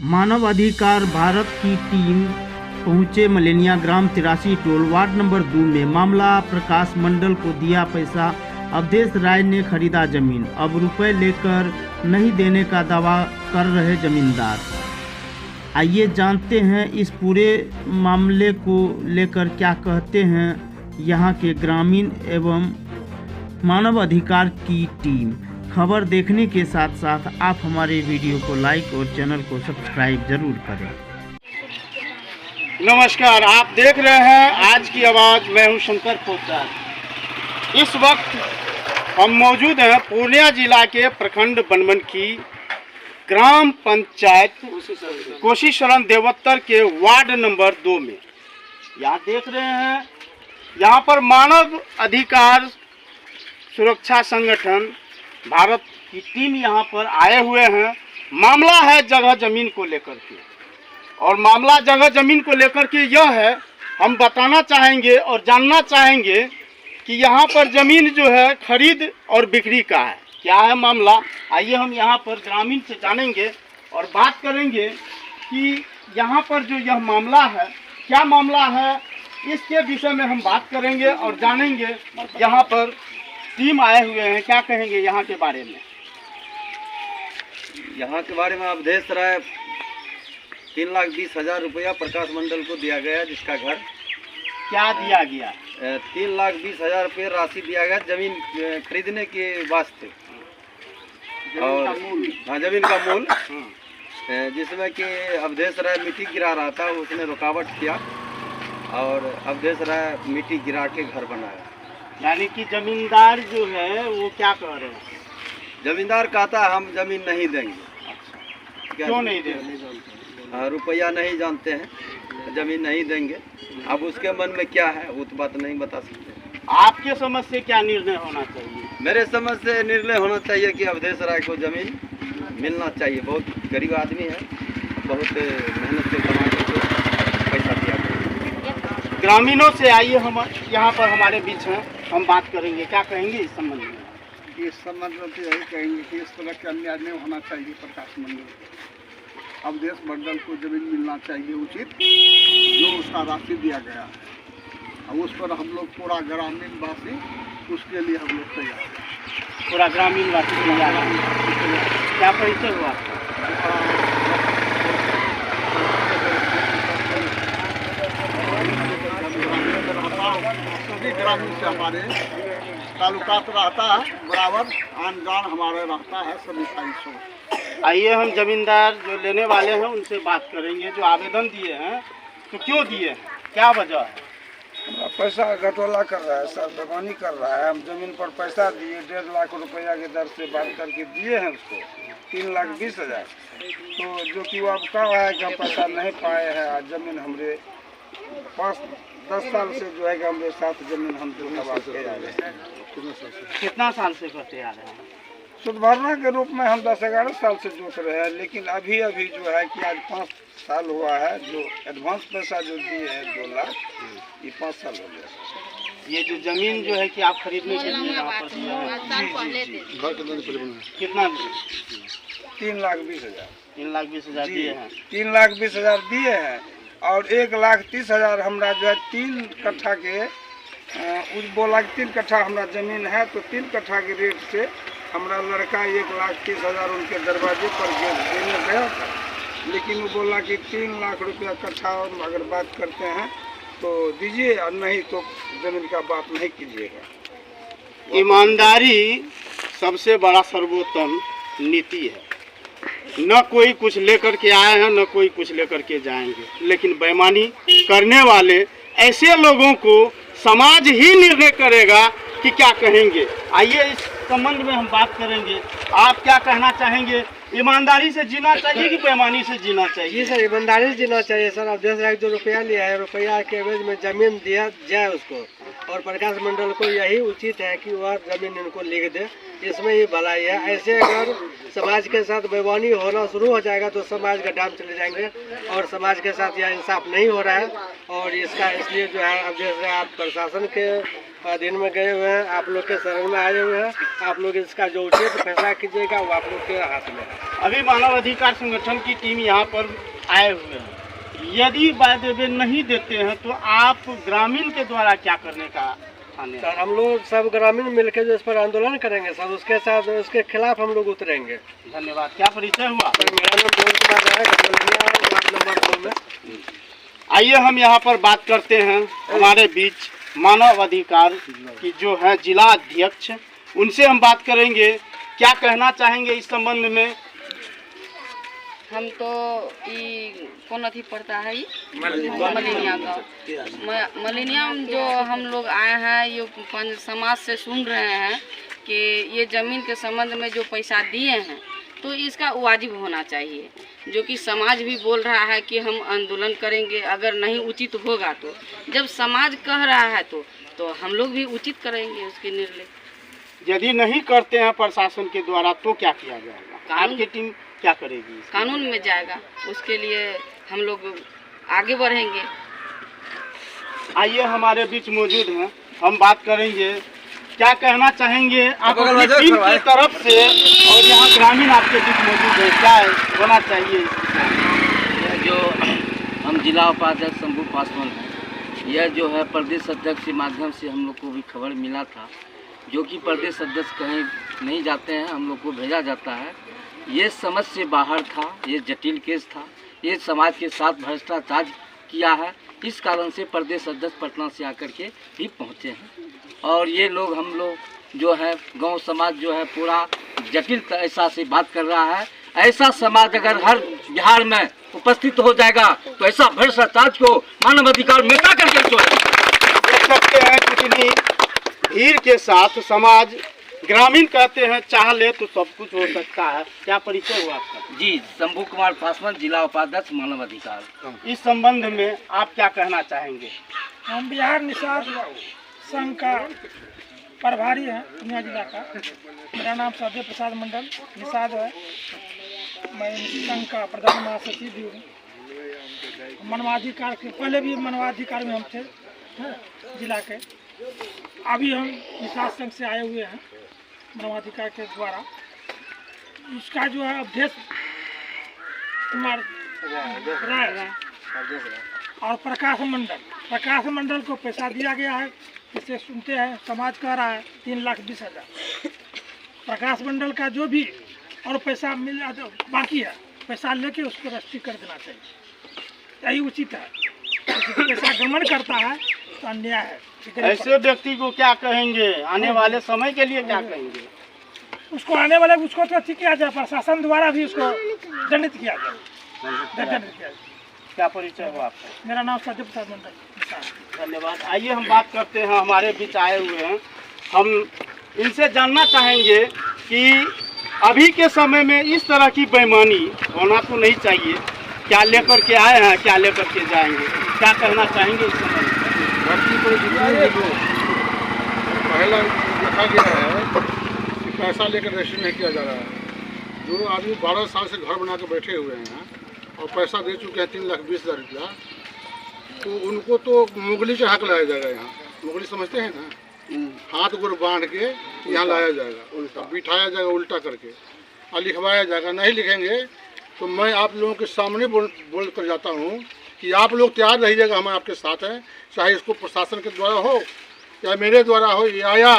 मानव अधिकार भारत की टीम पहुंचे मलेनिया ग्राम 83 टोल वार्ड नंबर 2 में। मामला प्रकाश मंडल को दिया पैसा, अवधेश राय ने खरीदा जमीन, अब रुपए लेकर नहीं देने का दावा कर रहे जमींदार। आइए जानते हैं इस पूरे मामले को लेकर क्या कहते हैं यहाँ के ग्रामीण एवं मानव अधिकार की टीम। खबर देखने के साथ साथ आप हमारे वीडियो को लाइक और चैनल को सब्सक्राइब जरूर करें। नमस्कार, आप देख रहे हैं आज की आवाज़। मैं हूं शंकर पोद्दार। इस वक्त हम मौजूद हैं पूर्णिया जिला के प्रखंड बनमनखी ग्राम पंचायत कोशीशरण देवोत्तर के वार्ड नंबर 2 में। यहाँ देख रहे हैं, यहाँ पर मानव अधिकार सुरक्षा संगठन भारत की टीम यहाँ पर आए हुए हैं। मामला है जगह ज़मीन को लेकर के, और मामला जगह ज़मीन को लेकर के यह है, हम बताना चाहेंगे और जानना चाहेंगे कि यहाँ पर ज़मीन जो है खरीद और बिक्री का है। क्या है मामला, आइए हम यहाँ पर ग्रामीण से जानेंगे और बात करेंगे कि यहाँ पर जो यह मामला है, क्या मामला है, इसके विषय में हम बात करेंगे और जानेंगे। यहाँ पर टीम आए हुए हैं, क्या कहेंगे यहाँ के बारे में? यहाँ के बारे में अवधेश राय 3,20,000 रुपया प्रकाश मंडल को दिया गया, जिसका घर क्या दिया गया? 3,20,000 रुपये राशि दिया गया जमीन खरीदने के वास्ते, और हाँ जमीन का मूल, जिसमें कि अवधेश राय मिट्टी गिरा रहा था, उसने रुकावट किया और अवधेश राय मिट्टी गिरा के घर बनाया। यानी कि जमींदार जो है वो क्या कह रहे हैं? जमींदार कहता है हम जमीन नहीं देंगे। क्यों नहीं देंगे? रुपया नहीं जानते हैं, जमीन नहीं देंगे। अब उसके मन में क्या है वो तो बात नहीं बता सकते। आपके समझ से क्या निर्णय होना चाहिए? मेरे समझ से निर्णय होना चाहिए कि अवधेश राय को जमीन मिलना चाहिए। बहुत गरीब आदमी है, बहुत मेहनत से कमा के पैसा दिया गया। ग्रामीणों से आइए, हम यहाँ पर हमारे बीच हैं, हम बात करेंगे। क्या कहेंगे इस संबंध में? इस संबंध में तो यही कहेंगे कि इस तरह के अन्याय नहीं होना चाहिए। प्रकाश मंडल को, अवधेश मंडल को जमीन मिलना चाहिए उचित, जो उसका राशि दिया गया है। और उस पर हम लोग पूरा ग्रामीण वासी, उसके लिए हम लोग तैयार हैं। पूरा ग्रामीण वासी तैयार है। क्या परिचय हुआ आपका? सभी ग्रामीण से हमारे ताल्लुकात रहता है, बराबर आन जान हमारे रहता है सभी साइंसों। आइए हम जमींदार जो लेने वाले हैं उनसे बात करेंगे। जो आवेदन दिए हैं तो क्यों दिए हैं, क्या वजह है? पैसा घटोला कर रहा है सर, बेईमानी कर रहा है। हम जमीन पर पैसा दिए, 1.5 लाख रुपया के दर से बात करके दिए हैं उसको 3,20,000। तो जो कि वो अब कह रहा है कि हम पैसा नहीं पाए हैं। आज जमीन हमरे 5-10 साल से जो है कि हमारे साथ जमीन हम कितना साल से करते आ रहे हैं? सुधभरना के रूप में हम 10-11 साल से जोत रहे हैं, लेकिन अभी जो है कि आज 5 साल हुआ है। जो एडवांस पैसा जो दिए हैं 2 लाख, ये 5 साल हो गया। ये जो जमीन जो है कि आप खरीदने के लिए यहाँ पर दिए हैं, कितना? 3,20,000। 3,20,000 दिए हैं। 3,20,000 दिए हैं, और 1,30,000 हमरा जो है 3 कट्ठा के बोला कि 3 कट्ठा हमरा जमीन है, तो 3 कट्ठा के रेट से हमरा लड़का 1,30,000 उनके दरवाजे पर देने गया था। लेकिन वो बोला कि 3 लाख रुपया कट्ठा अगर बात करते हैं तो दीजिए, और नहीं तो जमीन का बात नहीं कीजिएगा। ईमानदारी सबसे बड़ा सर्वोत्तम नीति है। न कोई कुछ लेकर के आए हैं, न कोई कुछ लेकर के जाएंगे, लेकिन बेईमानी करने वाले ऐसे लोगों को समाज ही निर्णय करेगा कि क्या कहेंगे। आइए इस संबंध में हम बात करेंगे। आप क्या कहना चाहेंगे? ईमानदारी से जीना चाहिए कि बेईमानी से जीना चाहिए? जी सर, ईमानदारी से जीना चाहिए सर। अवधेश राय जो रुपया लिया है, रुपया के एवज में जमीन दिया जाए उसको, और प्रकाश मंडल को यही उचित है कि वह जमीन इनको लिख दे, इसमें ही भलाई है। ऐसे अगर समाज के साथ बेईमानी होना शुरू हो जाएगा तो समाज का डाम चले जाएंगे, और समाज के साथ यह इंसाफ नहीं हो रहा है। और इसका इसलिए जो है अवधेश राय प्रशासन के दिन में गए हुए हैं, आप लोग के शरण में आए हुए हैं। आप लोग इसका जो उचित फैसला कीजिएगा वो आप लोग के हाथ में है। अभी मानव अधिकार संगठन की टीम यहाँ पर आए हुए हैं। यदि वायदे नहीं देते हैं तो आप ग्रामीण के द्वारा क्या करने का आने सर हम लोग सब ग्रामीण मिलकर जो इस पर आंदोलन करेंगे सर, उसके साथ उसके खिलाफ हम लोग उतरेंगे। धन्यवाद। क्या परिचय हुआ? सर मेरा नाम जोन कुमार है, वार्ड नंबर 2 में। आइए हम यहाँ पर बात करते हैं। हमारे बीच मानव अधिकार की जो है जिला अध्यक्ष, उनसे हम बात करेंगे। क्या कहना चाहेंगे इस संबंध में? हम तो ये कौन अथी पड़ता है ये मलेनिया गाँव मलेनिया में जो हम लोग आए हैं, ये समाज से सुन रहे हैं कि ये ज़मीन के संबंध में जो पैसा दिए हैं तो इसका वाजिब होना चाहिए, जो कि समाज भी बोल रहा है कि हम आंदोलन करेंगे अगर नहीं उचित होगा तो। जब समाज कह रहा है तो हम लोग भी उचित करेंगे उसके निर्णय। यदि नहीं करते हैं प्रशासन के द्वारा तो क्या किया जाएगा? आपकी टीम क्या करेगी? कानून में जाएगा, उसके लिए हम लोग आगे बढ़ेंगे। आइए हमारे बीच मौजूद हैं, हम बात करेंगे। क्या कहना चाहेंगे आप अपनी टीम की तरफ से, और यहाँ ग्रामीण आपके बीच मौजूद है, क्या होना चाहिए? यह जो हम जिला उपाध्यक्ष शंभू पासवान हैं, यह जो है प्रदेश अध्यक्ष के माध्यम से हम लोग को भी खबर मिला था, जो कि प्रदेश अध्यक्ष कहीं नहीं जाते हैं, हम लोग को भेजा जाता है। ये समझ से बाहर था, ये जटिल केस था, ये समाज के साथ भ्रष्टाचार किया है। इस कारण से प्रदेश अध्यक्ष पटना से आकर के भी पहुँचे हैं। और ये लोग हम लोग जो है गांव समाज जो है पूरा जटिल ऐसा से बात कर रहा है। ऐसा समाज अगर हर बिहार में उपस्थित हो जाएगा तो ऐसा भ्रष्टाचार को मानव अधिकार मिटा करके देख सकते हैं कितनी भीड़ के साथ समाज। ग्रामीण कहते हैं चाह ले तो सब कुछ हो सकता है। क्या परिचय हुआ आपका? जी, शंभू कुमार पासवान, जिला उपाध्यक्ष मानव अधिकार। इस संबंध में आप क्या कहना चाहेंगे? हम बिहार निषाद संघ का प्रभारी हैं पूर्णिया जिला का। मेरा नाम सदे प्रसाद मंडल निषाद है। मैं संघ का प्रधान महासचिव भी हूँ। मानवाधिकार के पहले भी मानवाधिकार में हम थे जिला के। अभी हम निषाद संघ से आए हुए हैं मानवाधिकार के द्वारा। इसका जो है अध्यक्ष कुमार राय और प्रकाश मंडल को पैसा दिया गया है। इसे सुनते हैं, समाज कह रहा है 3,20,000। प्रकाश मंडल का जो भी और पैसा मिल बाकी है, पैसा लेके उसको रजिस्ट्री कर देना चाहिए, यही उचित है। पैसा गमन करता है तो अन्याय है। ऐसे व्यक्ति को क्या कहेंगे? आने वाले समय के लिए क्या कहेंगे? उसको आने वाले उसको तो ठीक किया जाए, प्रशासन द्वारा भी उसको दंडित किया जाए। क्या परिचय हुआ आपका? मेरा नाम सदे प्रसाद मंडल। धन्यवाद। आइए हम बात करते हैं, हमारे बीच आए हुए हैं। हम इनसे जानना चाहेंगे कि अभी के समय में इस तरह की बेईमानी होना तो नहीं चाहिए। क्या लेकर के आए हैं, क्या लेकर के जाएंगे? क्या कहना चाहेंगे इस समय? पहला देखा गया है कि पैसा लेकर रजिस्ट्री नहीं किया जा रहा है। जो आदमी 12 साल से घर बना के बैठे हुए हैं और पैसा दे चुके हैं 3,20,000 रुपया, तो उनको तो मुगली का हक लाया जाएगा। यहाँ मुगली समझते हैं ना, हाथ गोड़ बांध के यहाँ लाया जाएगा, उल्टा बिठाया जाएगा, उल्टा करके और लिखवाया जाएगा। नहीं लिखेंगे तो मैं आप लोगों के सामने बोल कर जाता हूँ कि आप लोग तैयार रहिएगा, हम आपके साथ हैं। चाहे इसको प्रशासन के द्वारा हो या मेरे द्वारा हो या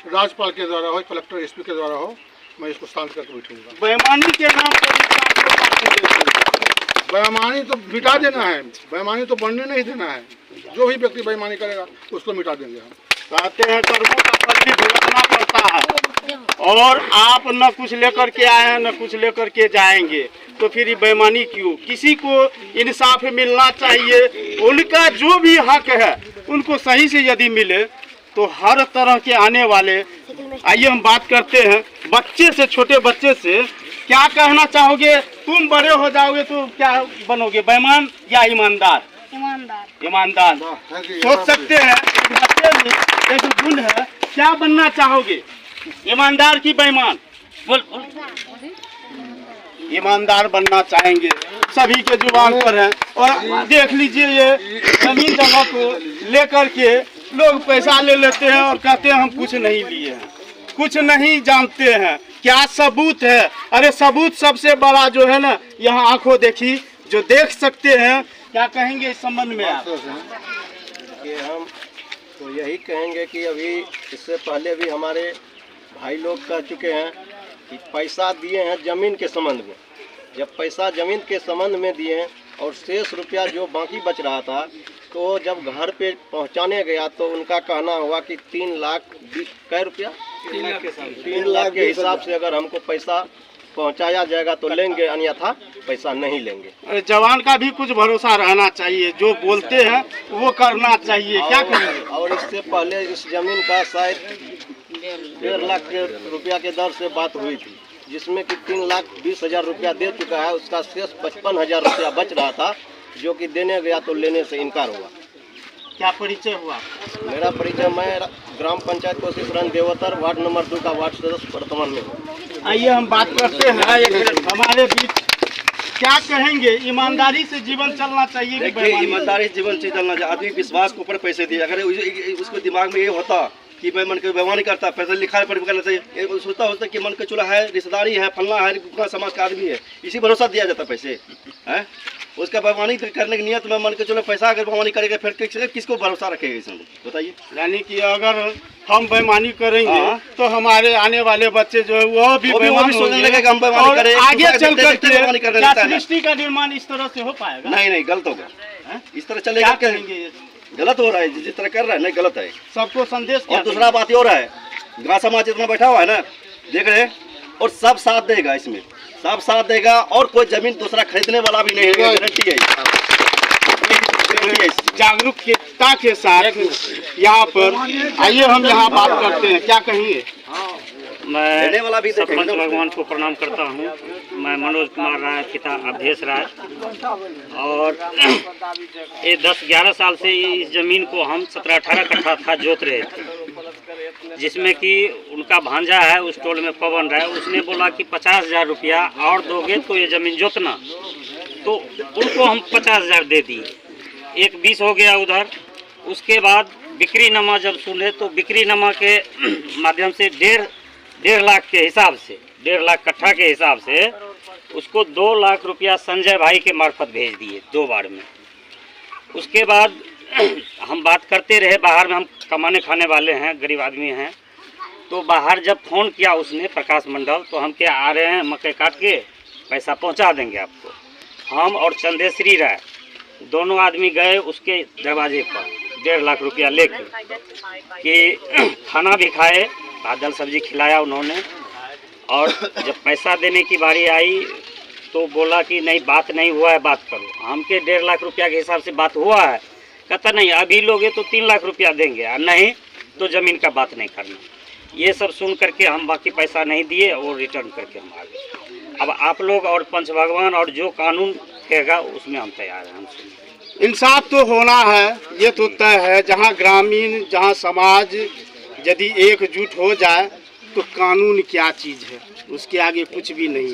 राज्यपाल के द्वारा हो, कलेक्टर एसपी के द्वारा हो, मैं इसको शांत करके बैठूंगा। बेईमानी के नाम पर बेईमानी तो मिटा देना है, बेईमानी तो बढ़ने नहीं देना है। जो भी व्यक्ति बेईमानी करेगा उसको मिटा देंगे हम। कहते हैं कर्मों का फल भी भुगतना पड़ता है, और आप न कुछ लेकर के आए हैं न कुछ लेकर के जाएंगे, तो फिर ये बेईमानी क्यों? किसी को इंसाफ मिलना चाहिए। उनका जो भी हक है उनको सही से यदि मिले तो हर तरह के आने वाले। आइए हम बात करते हैं बच्चे से, छोटे बच्चे से। क्या कहना चाहोगे? तुम बड़े हो जाओगे तो क्या बनोगे, बेईमान या ईमानदार? ईमानदार। सोच सकते हैं एक बच्चे में एक गुण है, क्या बनना चाहोगे, ईमानदार की बेईमान? बोल। ईमानदार बनना चाहेंगे, सभी के जुबान पर है। और देख लीजिए ये जमीन जगह को लेकर के लोग पैसा ले लेते हैं और कहते हैं हम कुछ नहीं लिए हैं, कुछ नहीं जानते हैं। क्या सबूत है? अरे सबूत सबसे बड़ा जो है ना, यहाँ आंखों देखी जो देख सकते हैं। क्या कहेंगे इस संबंध में आप? कि हम तो यही कहेंगे कि अभी इससे पहले भी हमारे भाई लोग कह चुके हैं कि पैसा दिए हैं ज़मीन के संबंध में। जब पैसा ज़मीन के संबंध में दिए हैं और शेष रुपया जो बाकी बच रहा था, तो जब घर पे पहुंचाने गया तो उनका कहना हुआ कि 3 लाख कै रुपया 3 लाख के हिसाब से अगर हमको पैसा पहुंचाया जाएगा तो लेंगे, अन्यथा पैसा नहीं लेंगे। अरे जवान का भी कुछ भरोसा रहना चाहिए, जो बोलते हैं वो करना चाहिए। क्या करेंगे? और इससे पहले इस जमीन का शायद 1.5 लाख के रुपया के दर से बात हुई थी, जिसमें कि 3,20,000 रुपया दे चुका है। उसका शेष 55,000 रुपया बच रहा था, जो कि देने गया तो लेने से इनकार हुआ। क्या परिचय हुआ? मेरा परिचय, मैं ग्राम पंचायत कोशिश रन देवतर वार्ड नंबर 2 का वार्ड सदस्य वर्तमान में हूँ। आइए हम बात करते हैं। एक मिनट हमारे बीच, क्या कहेंगे? ईमानदारी से जीवन चलना चाहिए कि देखिए, ईमानदारी से जीवन से चलना चाहिए। आदमी विश्वास के ऊपर पैसे दिए, अगर उसको दिमाग में ये होता कि मैं मन के व्यवहार नहीं करता, पैसा लिखा पर करना चाहिए, सोचता होता कि मन के चूल्हा है, रिश्तेदारी है, फलना है, गुना समाज का आदमी है, इसी भरोसा दिया जाता पैसे है। उसका बेईमानी करने की नियत में मन के चलो पैसा अगर बेईमानी करेगा फिर किसको भरोसा रखेगा इसमें, बताइए। यानी कि अगर हम बेईमानी करेंगे तो हमारे आने वाले बच्चे जो है वो भी बेईमान सोचने लगे कि हम बेईमानी करें, आगे चल बेईमानी कर क्या सृष्टि का निर्माण इस तरह से हो पाएगा? नहीं, गलत होगा। इस तरह चलेगा, क्या कहेंगे? गलत हो रहा है जिस तरह कर रहा है, नहीं गलत है। सबको संदेश। और दूसरा बात ये हो रहा है, गाँव समाज इतना बैठा हुआ है ना, देख रहे हैं, और सब साथ देगा, इसमें सब साथ देगा और कोई जमीन दूसरा खरीदने वाला भी नहीं है, गारंटी है। जागरूकता के साथ यहाँ पर आइए हम यहाँ बात करते हैं। क्या कहेंगे? मैं सरपंच भगवान को प्रणाम करता हूँ। मैं मनोज कुमार राय, पिता अवधेश राय, और ये 10-11 साल से इस ज़मीन को हम 17-18 कट्ठा था जोत रहे थे, जिसमें कि उनका भांजा है उस टोल में पवन राय, उसने बोला कि 50,000 रुपया और दोगे तो ये ज़मीन जोतना, तो उनको हम 50,000 दे दिए। एक 20 हो गया उधर। उसके बाद बिक्रीनामा जब सुने तो बिक्रीनामा के माध्यम से 1.5 लाख के हिसाब से, 1.5 लाख कट्ठा के हिसाब से उसको 2 लाख रुपया संजय भाई के मार्फत भेज दिए 2 बार में। उसके बाद हम बात करते रहे, बाहर में हम कमाने खाने वाले हैं, गरीब आदमी हैं, तो बाहर जब फ़ोन किया उसने प्रकाश मंडल, तो हम क्या आ रहे हैं मकई काट के पैसा पहुंचा देंगे आपको। हम और चंदेश्वरी राय दोनों आदमी गए उसके दरवाजे पर 1.5 लाख रुपया लेके, कि खाना भी खाए, दाल सब्जी खिलाया उन्होंने। और जब पैसा देने की बारी आई तो बोला कि नहीं, बात नहीं हुआ है, बात करो। हमके 1.5 लाख रुपया के हिसाब से बात हुआ है। कहता नहीं, अभी लोगे तो 3 लाख रुपया देंगे, और नहीं तो ज़मीन का बात नहीं करना। ये सब सुन करके हम बाकी पैसा नहीं दिए और रिटर्न करके हम आ गए। अब आप लोग और पंच भगवान और जो कानून कहेगा उसमें हम तैयार हैं। हम इंसाफ तो होना है, ये तो तय है। जहाँ ग्रामीण, जहाँ समाज यदि एकजुट हो जाए तो कानून क्या चीज़ है, उसके आगे कुछ भी नहीं।